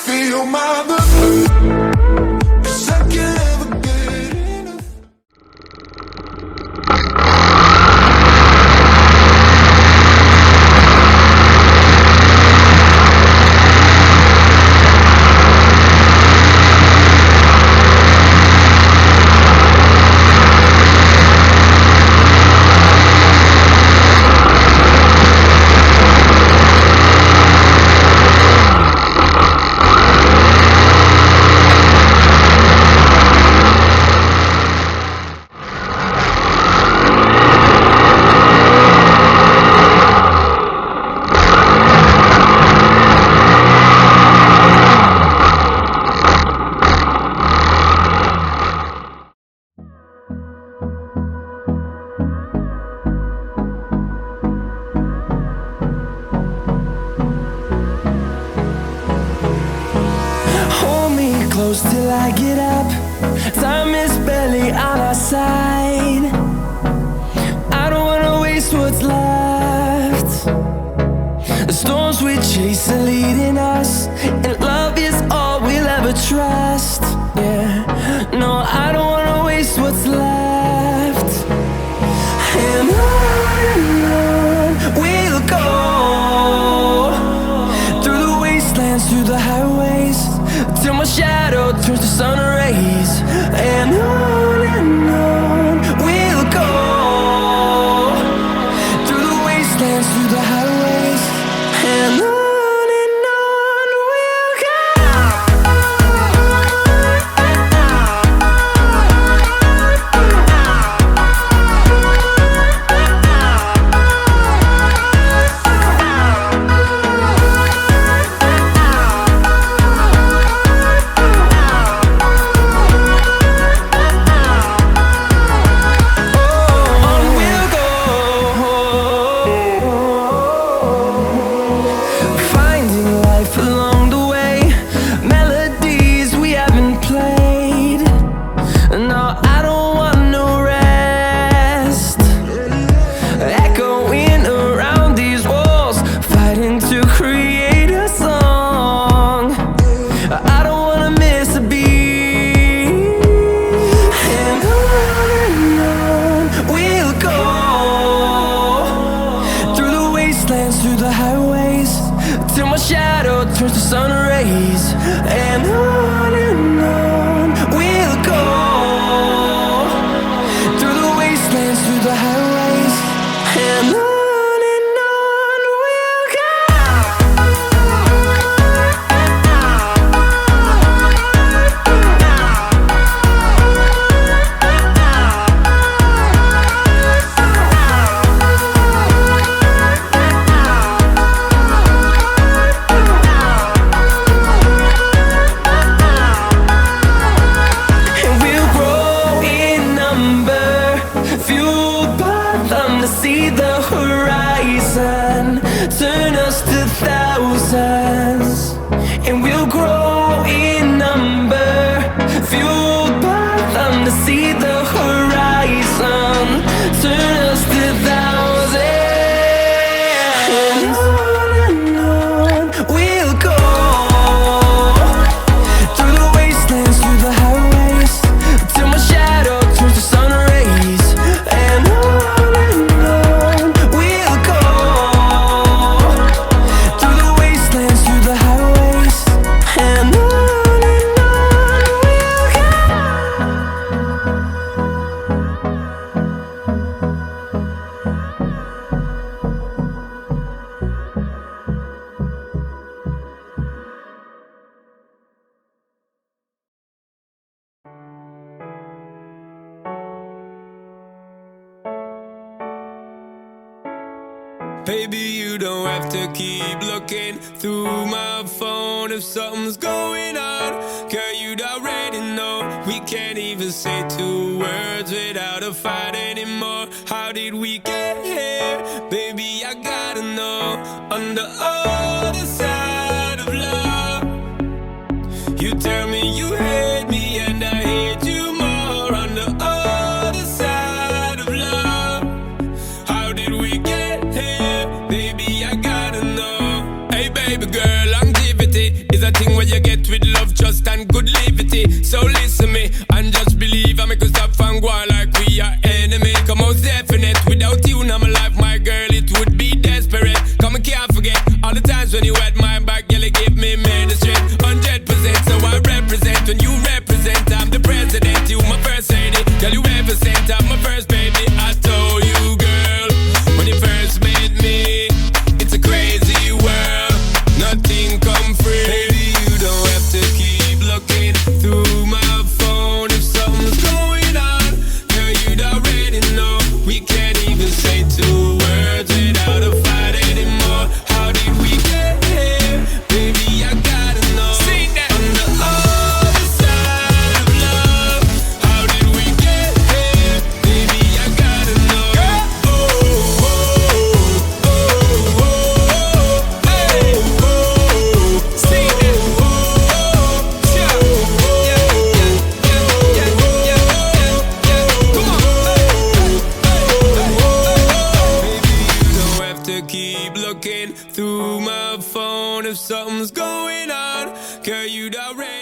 feel my love, 'cause I can't ever get enough. Close till I get up. Time is barely on our side. I don't wanna waste what's left. The storms we chase are leading us, and love is all we'll ever trust. Yeah, no, I don't wanna waste what's left. And on we'll go, through the wastelands, through the highways, till my shadow turns to sun rays. And on we'll go, through the wastelands, through the highways, and on we'll go. Through the highways, till my shadow turns to sun rays. And on we'll go, through the wastelands, through the highways, and on we'll go. See the horizon, turn us to thousands, and we'll grow in number, fueled by them to see the horizon, turn us to thousands. And on we'll go, through the wastelands, through the highways, till my shadow turns to sun rays. And baby, you don't have to keep looking through my phone if something's going on. Girl, you'd already know. We can't even say two words without a fight anymore. How did we get here? Baby, I gotta know. On the other side of love, you tell me you hate me and I hate you more. On the other side of love, how did we get here? Baby, I gotta know. Hey baby girl, longevity Stability is a thing where you get with love, trust and good liberty. So listen me and just believe I make us stop and go on like we are enemy. Come out definite, without you now my life, my girl, it would be desperate. Come and can't forget all the times when you had my back, girl, you give me medicine 100%. So I represent when you represent. I'm the president, you my first lady. Girl, you ever sent, I'm my first baby. I told you, girl, when you first met me, it's a crazy world, nothing come free. Baby, you don't have to keep looking through my phone if something's going on. Girl, you'd already know. We can't even say 2 words without a fight anymore. How did we get here? Baby, I gotta know. Sing that. On the other side of love, how did we get here? Baby, I gotta know. Oh, oh, oh, oh, oh, hey, oh, sing that. Oh, yeah, come on. Baby, you don't have to keep looking through my phone if something's going on. Girl, you'd already